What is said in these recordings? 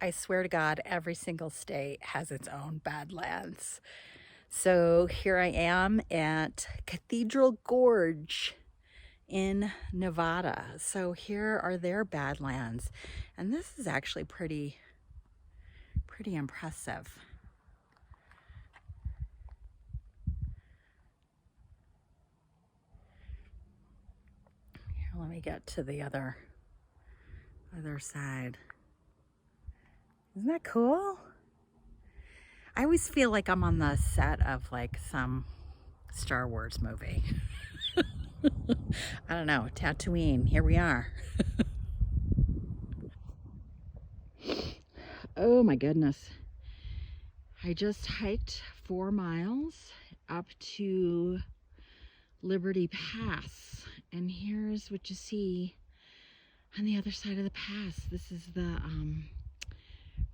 I swear to God, every single state has its own Badlands. So here I am at Cathedral Gorge in Nevada. So here are their Badlands. And this is actually pretty impressive. Here, let me get to the other side. Isn't that cool? I always feel like I'm on the set of like some Star Wars movie. I don't know, Tatooine, here we are. Oh my goodness. I just hiked 4 miles up to Liberty Pass, and here's what you see on the other side of the pass. This is the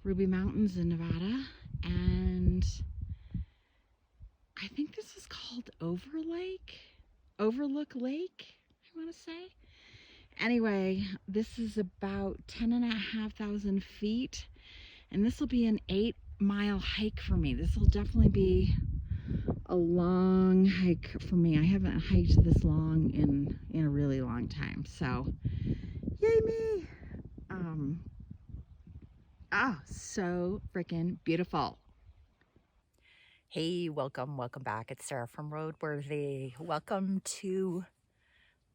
Ruby Mountains in Nevada, and I think this is called Overlook Lake, I want to say. Anyway, this is about 10,500 feet, and this will be an 8-mile hike for me. This will definitely be a long hike for me. I haven't hiked this long in a really long time, so yay me. So freaking beautiful. Hey, welcome back. It's Sarah from Roadworthy. Welcome to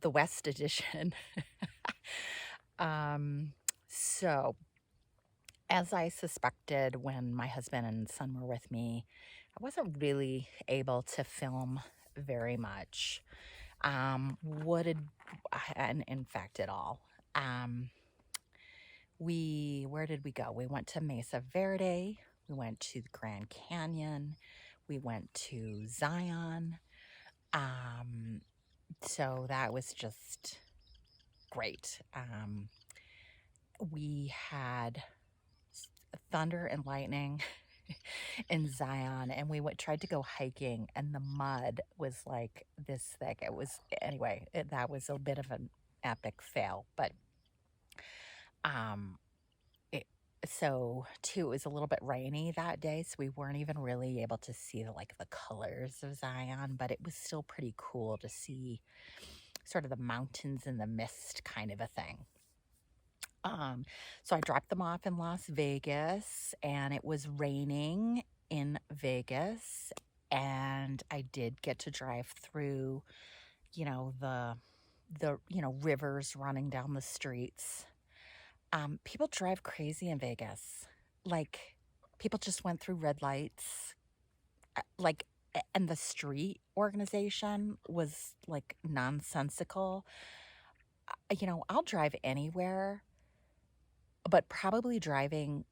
the West Edition. So as I suspected when my husband and son were with me, I wasn't really able to film very much. And in fact at all. Where did we go? We went to Mesa Verde, we went to the Grand Canyon, we went to Zion. So that was just great. We had thunder and lightning in Zion, and we tried to go hiking, and the mud was like this thick. It was, anyway, that was a bit of an epic fail, but so too, it was a little bit rainy that day, so we weren't even really able to see the colors of Zion, but it was still pretty cool to see sort of the mountains in the mist kind of a thing. So I dropped them off in Las Vegas, and it was raining in Vegas, and I did get to drive through, the rivers running down the streets. People drive crazy in Vegas. Like, people just went through red lights. And the street organization was like nonsensical. I'll drive anywhere, but probably driving,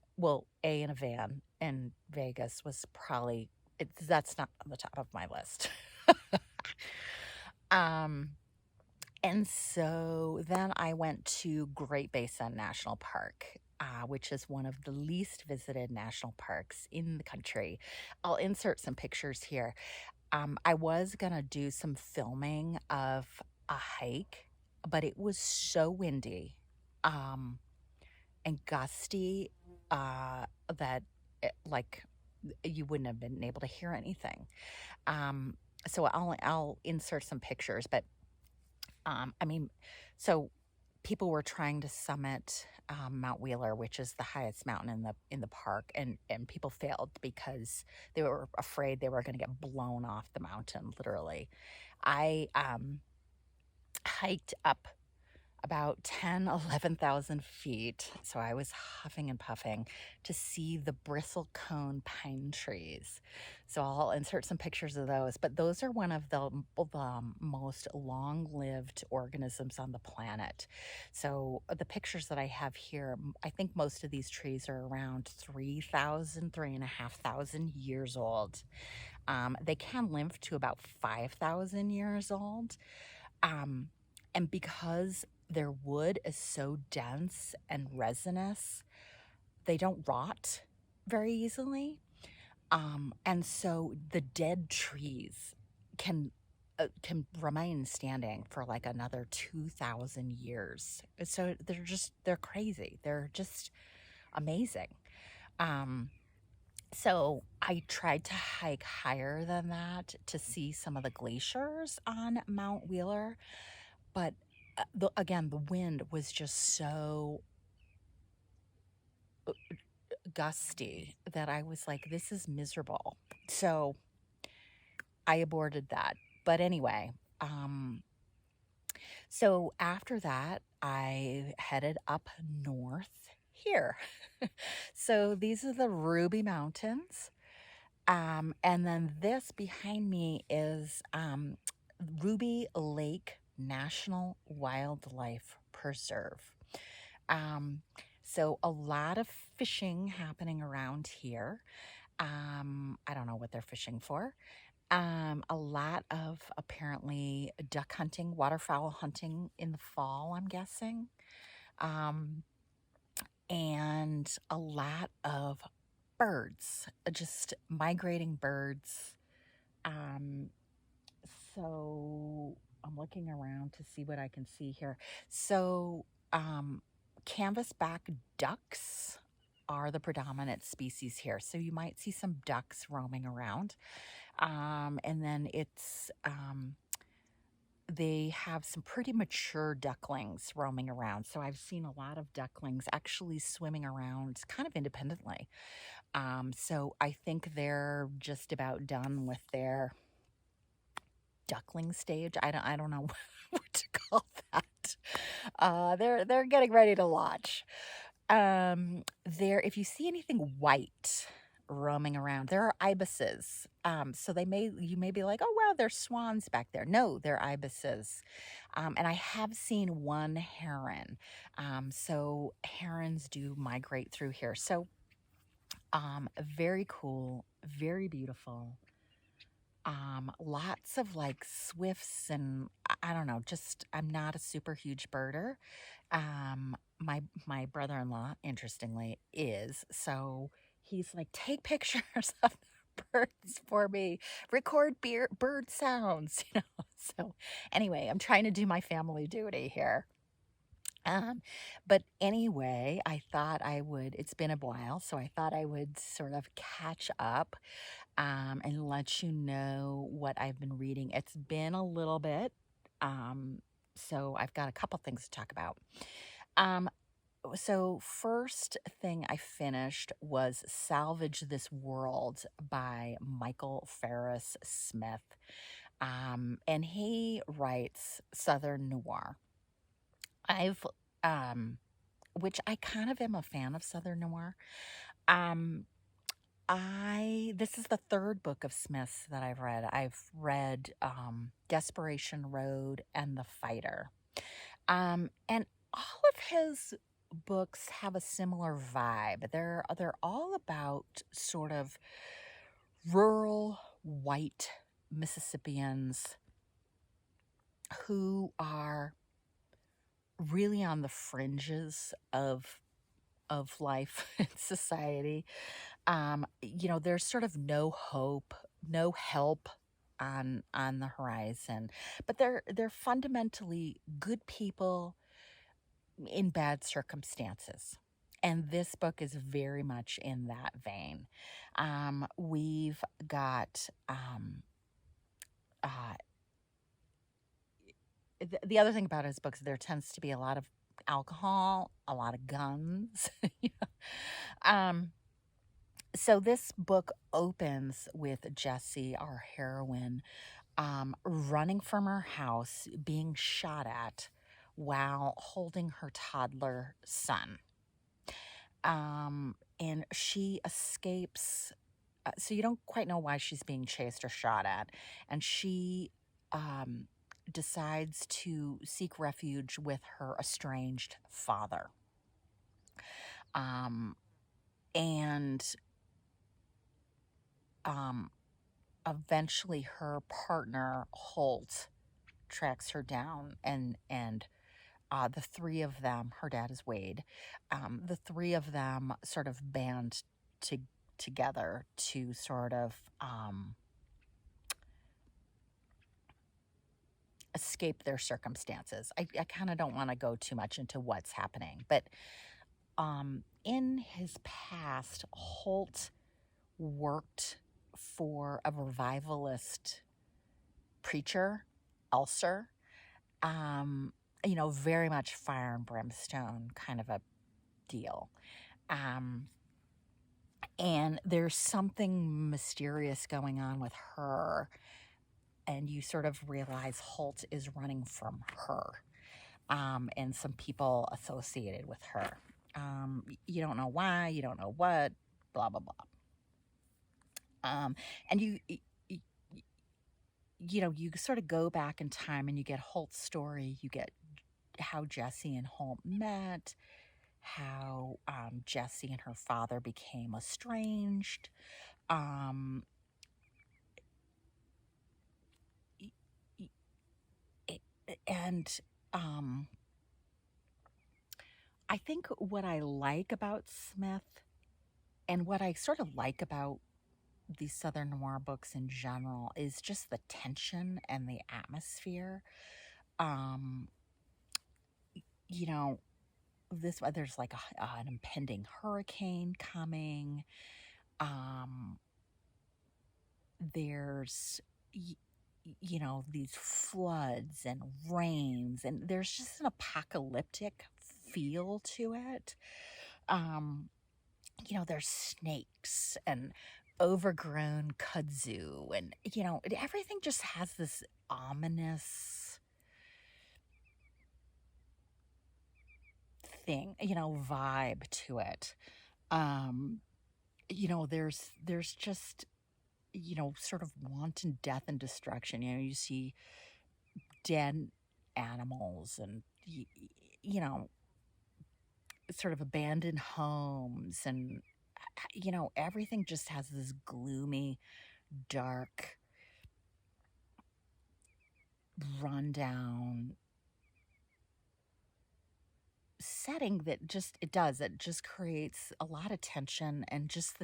in a van in Vegas was probably, that's not on the top of my list. And so then I went to Great Basin National Park, which is one of the least visited national parks in the country. I'll insert some pictures here. I was going to do some filming of a hike, but it was so windy and gusty that you wouldn't have been able to hear anything. So I'll insert some pictures, but so people were trying to summit Mount Wheeler, which is the highest mountain in the park, and people failed because they were afraid they were going to get blown off the mountain, literally. I hiked up about 11,000 feet. So I was huffing and puffing to see the bristlecone pine trees. So I'll insert some pictures of those. But those are one of the most long-lived organisms on the planet. So the pictures that I have here, I think most of these trees are around 3,500 years old. They can live to about 5,000 years old. And because their wood is so dense and resinous, they don't rot very easily. And so the dead trees can remain standing for like another 2,000 years. So they're crazy. They're just amazing. So I tried to hike higher than that to see some of the glaciers on Mount Wheeler, but again, the wind was just so gusty that I was like, this is miserable. So I aborted that. But anyway, so after that, I headed up north here. So these are the Ruby Mountains. And then this behind me is Ruby Lake National Wildlife Preserve. Um, so a lot of fishing happening around here. I don't know what they're fishing for. A lot of apparently duck hunting, waterfowl hunting in the fall, I'm guessing. Um, and a lot of birds, just migrating birds. Um, so I'm looking around to see what I can see here. So, canvasback ducks are the predominant species here. So you might see some ducks roaming around. And then they have some pretty mature ducklings roaming around. So I've seen a lot of ducklings actually swimming around kind of independently. So I think they're just about done with their duckling stage. I don't know what to call that. They're getting ready to launch. There, if you see anything white roaming around, there are ibises. So you may be like, oh wow, there's swans back there. No, they're ibises. And I have seen one heron. So herons do migrate through here. So very cool, very beautiful. Lots of like swifts and I don't know, just I'm not a super huge birder. My brother-in-law, interestingly, is. So he's like, take pictures of the birds for me, record bird sounds, you know. So anyway, I'm trying to do my family duty here. Um, but anyway, I thought I would, it's been a while, so I thought I would sort of catch up and let you know what I've been reading. It's been a little bit, so I've got a couple things to talk about. Um, so first thing I finished was Salvage This World by Michael Farris Smith. And he writes Southern noir. I've, which I kind of am a fan of Southern noir. Um, this is the third book of Smith's that I've read. I've read Desperation Road and The Fighter. And all of his books have a similar vibe. They're all about sort of rural white Mississippians who are really on the fringes of life and society. There's sort of no hope, no help on the horizon, but they're fundamentally good people in bad circumstances. And this book is very much in that vein. We've got uh, the other thing about his books, there tends to be a lot of alcohol, a lot of guns. um, so this book opens with Jessie, our heroine, running from her house, being shot at while holding her toddler son. And she escapes. So you don't quite know why she's being chased or shot at. And she decides to seek refuge with her estranged father. And eventually her partner, Holt, tracks her down and the three of them, her dad is Wade, the three of them sort of band together to sort of escape their circumstances. I kind of don't want to go too much into what's happening, but In his past, Holt worked for a revivalist preacher, Ulcer. Very much fire and brimstone kind of a deal. And there's something mysterious going on with her, and you sort of realize Holt is running from her, and some people associated with her. You don't know why, you don't know what, blah, blah, blah. And you sort of go back in time and you get Holt's story. You get how Jessie and Holt met, how Jessie and her father became estranged. Um, and I think what I like about Smith, and what I sort of like about these Southern noir books in general, is just the tension and the atmosphere. Um, you know, there's like an impending hurricane coming. There's these floods and rains, and there's just an apocalyptic feel to it. There's snakes and overgrown kudzu, and everything just has this ominous thing, vibe to it. There's just sort of wanton death and destruction. You see dead animals, and sort of abandoned homes, and everything just has this gloomy, dark, rundown setting that it just creates a lot of tension and just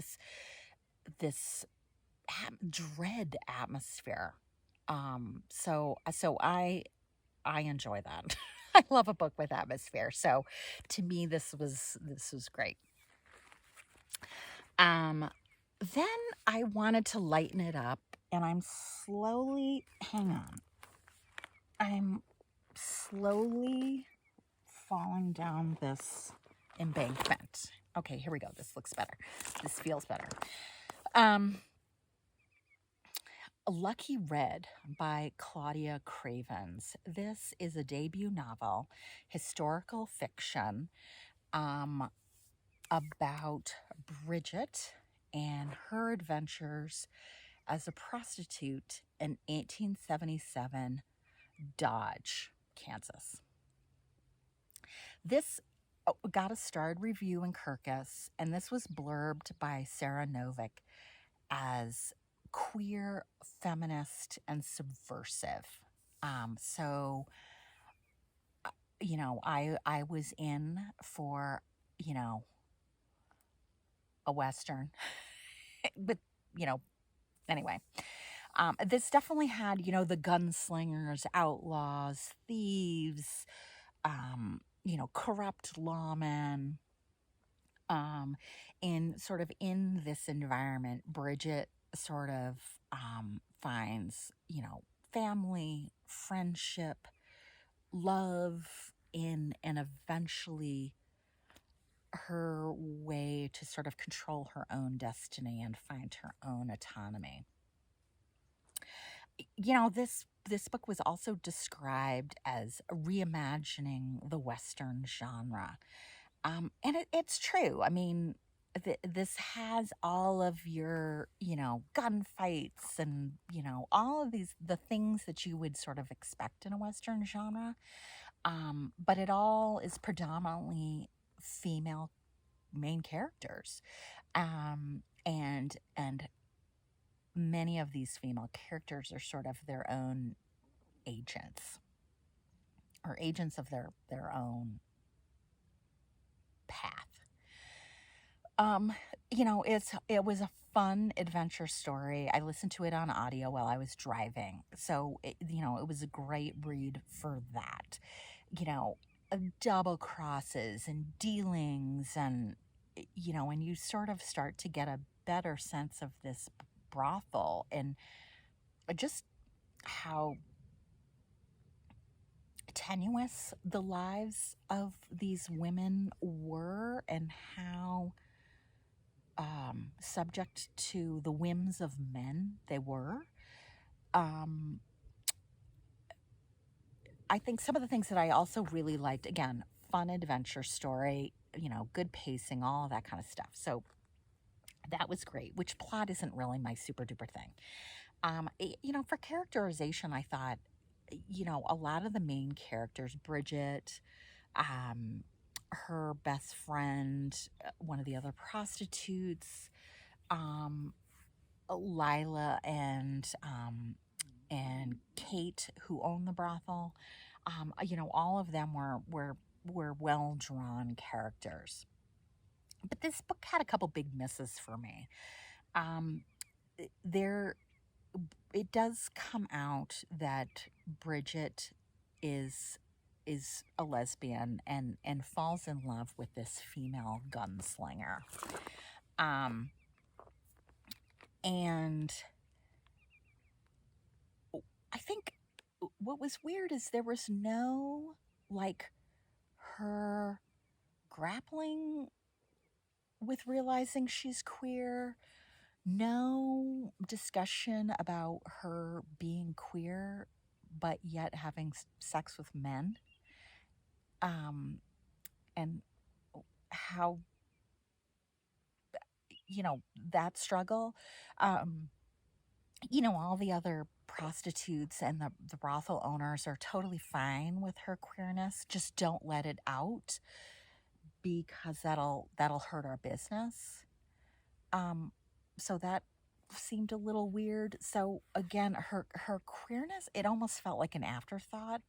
this dread atmosphere. So I enjoy that. I love a book with atmosphere. So to me, this was great. Then I wanted to lighten it up, and I'm slowly falling down this embankment. Okay, here we go. This looks better. This feels better. Lucky Red by Claudia Cravens. This is a debut novel, historical fiction, about Bridget and her adventures as a prostitute in 1877 Dodge, Kansas. This got a starred review in Kirkus, and this was blurbed by Sarah Novick as queer, feminist, and subversive. So I was in for a Western, but anyway. This definitely had the gunslingers, outlaws, thieves, corrupt lawmen. And sort of in this environment, Bridget sort of finds, family, friendship, love, and eventually her way to sort of control her own destiny and find her own autonomy. This book was also described as reimagining the Western genre. And it's true. I mean, this has all of your, gunfights and, all of the things that you would sort of expect in a Western genre. But it all is predominantly female main characters. And many of these female characters are sort of their own agents, or agents of their own path. It was a fun adventure story. I listened to it on audio while I was driving, so it was a great read for that. double crosses and dealings, and and you sort of start to get a better sense of this brothel and just how tenuous the lives of these women were, and how subject to the whims of men they were. Um, I think some of the things that I also really liked, again, fun adventure story, good pacing, all that kind of stuff. So that was great, which plot isn't really my super duper thing. For characterization, I thought, a lot of the main characters, Bridget, um, her best friend, one of the other prostitutes, um, Lila and Kate, who own the brothel. All of them were well drawn characters. But this book had a couple big misses for me. Um, there, it does come out that Bridget is a lesbian and falls in love with this female gunslinger. And I think what was weird is there was no, like, her grappling with realizing she's queer, no discussion about her being queer but yet having sex with men, and how, that struggle. All the other prostitutes and the brothel owners are totally fine with her queerness, just don't let it out because that'll hurt our business. So that seemed a little weird. So again, her queerness, it almost felt like an afterthought.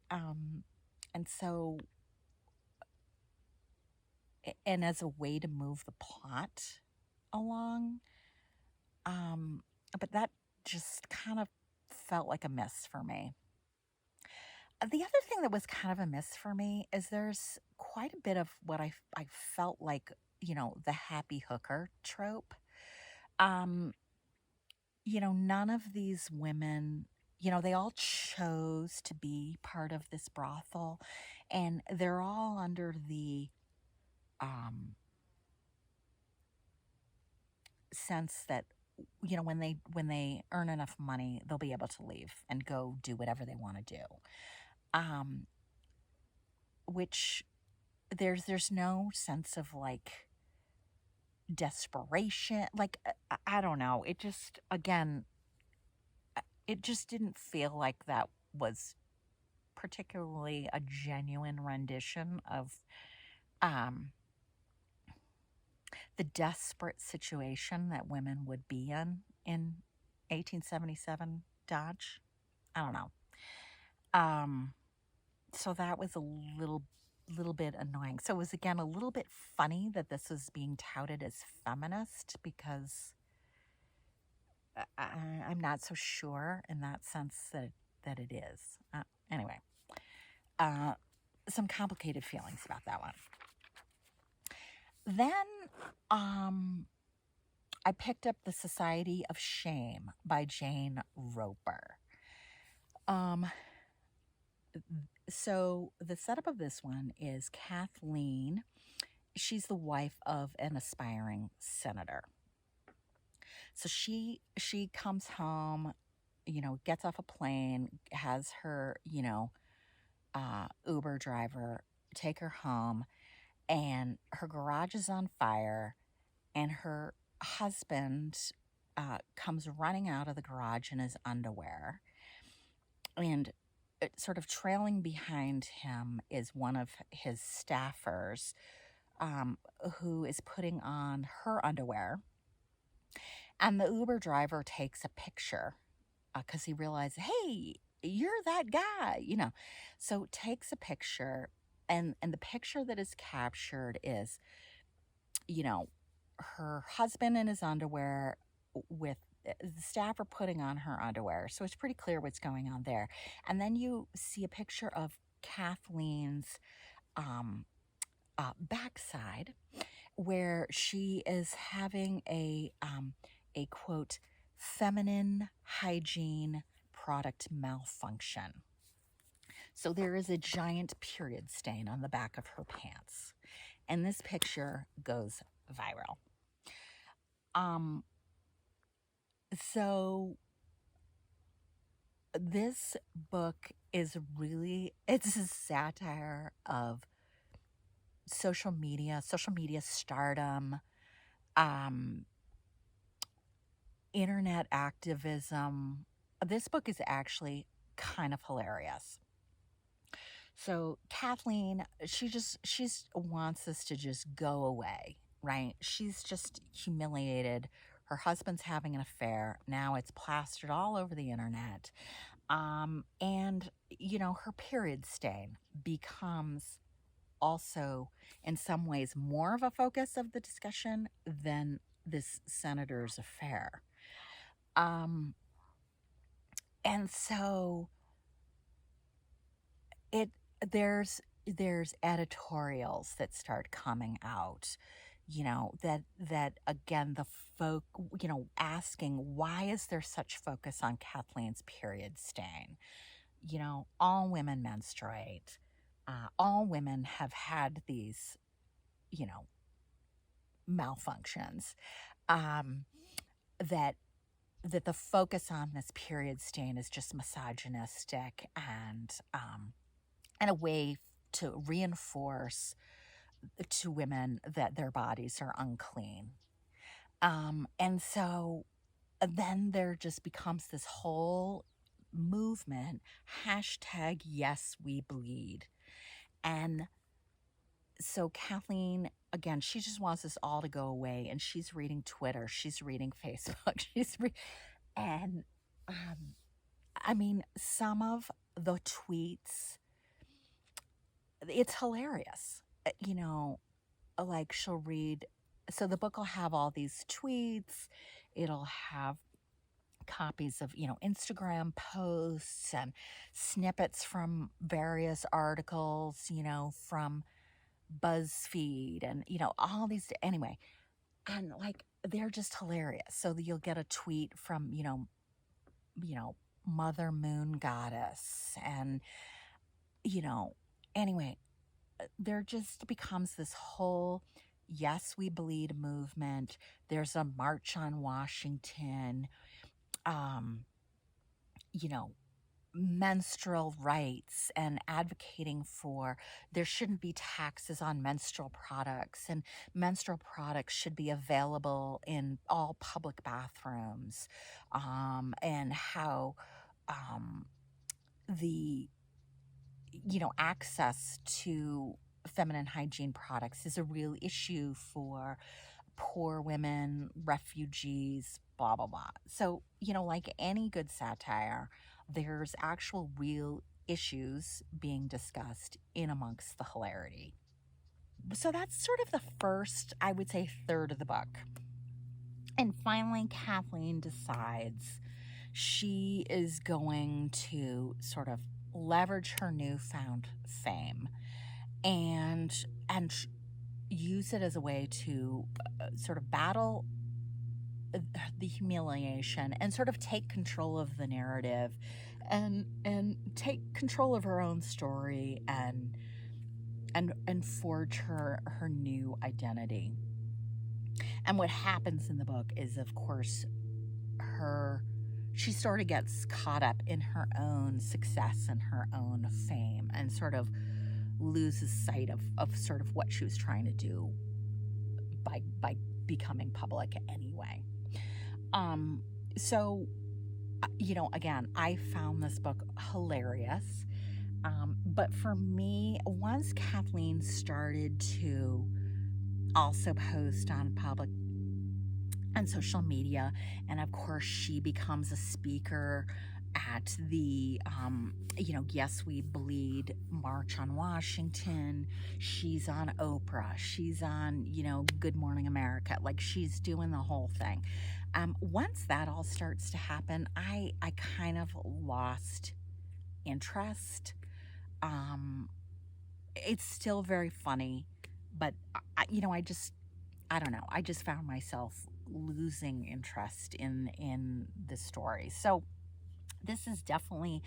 And so, and as a way to move the plot along, but that just kind of felt like a miss for me. The other thing that was kind of a miss for me is there's quite a bit of what I felt like, the happy hooker trope. None of these women, they all chose to be part of this brothel, and they're all under the sense that, when they earn enough money, they'll be able to leave and go do whatever they want to do. Which there's no sense of, like, desperation. Like, I don't know. It just, again, it just didn't feel like that was particularly a genuine rendition of the desperate situation that women would be in 1877 Dodge. I don't know. So that was a little bit annoying. So it was, again, a little bit funny that this was being touted as feminist, because I'm not so sure in that sense that it is. Anyway, some complicated feelings about that one. Then I picked up The Society of Shame by Jane Roper. So the setup of this one is Kathleen. She's the wife of an aspiring senator. So she comes home, gets off a plane, has her, Uber driver take her home, and her garage is on fire, and her husband comes running out of the garage in his underwear, and sort of trailing behind him is one of his staffers, who is putting on her underwear. And the Uber driver takes a picture because he realizes, hey, you're that guy, So takes a picture, and the picture that is captured is, her husband in his underwear with the staffer putting on her underwear. So it's pretty clear what's going on there. And then you see a picture of Kathleen's backside, where she is having a quote feminine hygiene product malfunction. So there is a giant period stain on the back of her pants, and this picture goes viral. So this book is really, it's a satire of social media stardom, internet activism. This book is actually kind of hilarious. So Kathleen, she wants us to just go away, right? She's just humiliated. Her husband's having an affair. Now it's plastered all over the internet. And, her period stain becomes also, in some ways, more of a focus of the discussion than this senator's affair. And so there's editorials that start coming out, that again, the folk, asking, why is there such focus on Kathleen's period stain? All women menstruate. All women have had these, malfunctions. That the focus on this period stain is just misogynistic and a way to reinforce to women that their bodies are unclean. And so then there just becomes this whole movement, hashtag yes we bleed. And so Kathleen, again, she just wants us all to go away, and she's reading Twitter, she's reading Facebook, and I mean, some of the tweets, it's hilarious. Like she'll read, so the book will have all these tweets, it'll have copies of, Instagram posts and snippets from various articles, from BuzzFeed and, all these, anyway. And like, they're just hilarious. So you'll get a tweet from, Mother Moon Goddess and, anyway, there just becomes this whole yes we bleed movement. There's a march on Washington, menstrual rights and advocating for there shouldn't be taxes on menstrual products, and menstrual products should be available in all public bathrooms, and how the access to feminine hygiene products is a real issue for poor women, refugees, blah, blah, blah. So, like any good satire, there's actual real issues being discussed in amongst the hilarity. So that's sort of the first, I would say, third of the book. And finally, Kathleen decides she is going to sort of leverage her newfound fame and use it as a way to sort of battle the humiliation and sort of take control of the narrative and take control of her own story and forge her new identity. And what happens in the book is, of course, she sort of gets caught up in her own success and her own fame and sort of loses sight of sort of what she was trying to do by becoming public anyway. So, again, I found this book hilarious. But for me, once Kathleen started to also post on public and social media, and of course she becomes a speaker at the Yes We Bleed March on Washington. She's on Oprah, she's on Good Morning America, like she's doing the whole thing. Once that all starts to happen, I kind of lost interest. Um, it's still very funny, but I don't know. I just found myself losing interest in the story. So this is definitely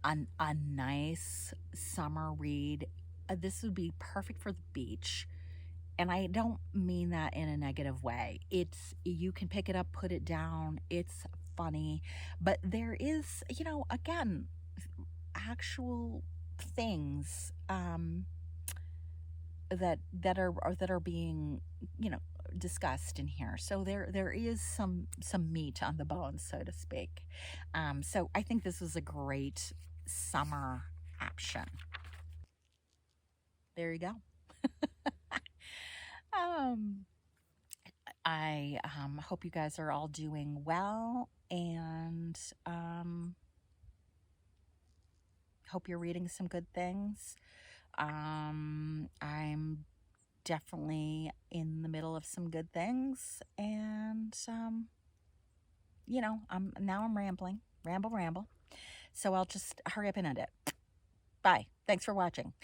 a nice summer read. This would be perfect for the beach. And I don't mean that in a negative way. You can pick it up, put it down. It's funny, but there is, again, actual things that are being, you know, discussed in here. So there is some meat on the bone, so to speak. So I think this was a great summer option. There you go. Um, I hope you guys are all doing well, and hope you're reading some good things. I'm definitely in the middle of some good things, and I'm rambling, ramble. So I'll just hurry up and end it. Bye. Thanks for watching.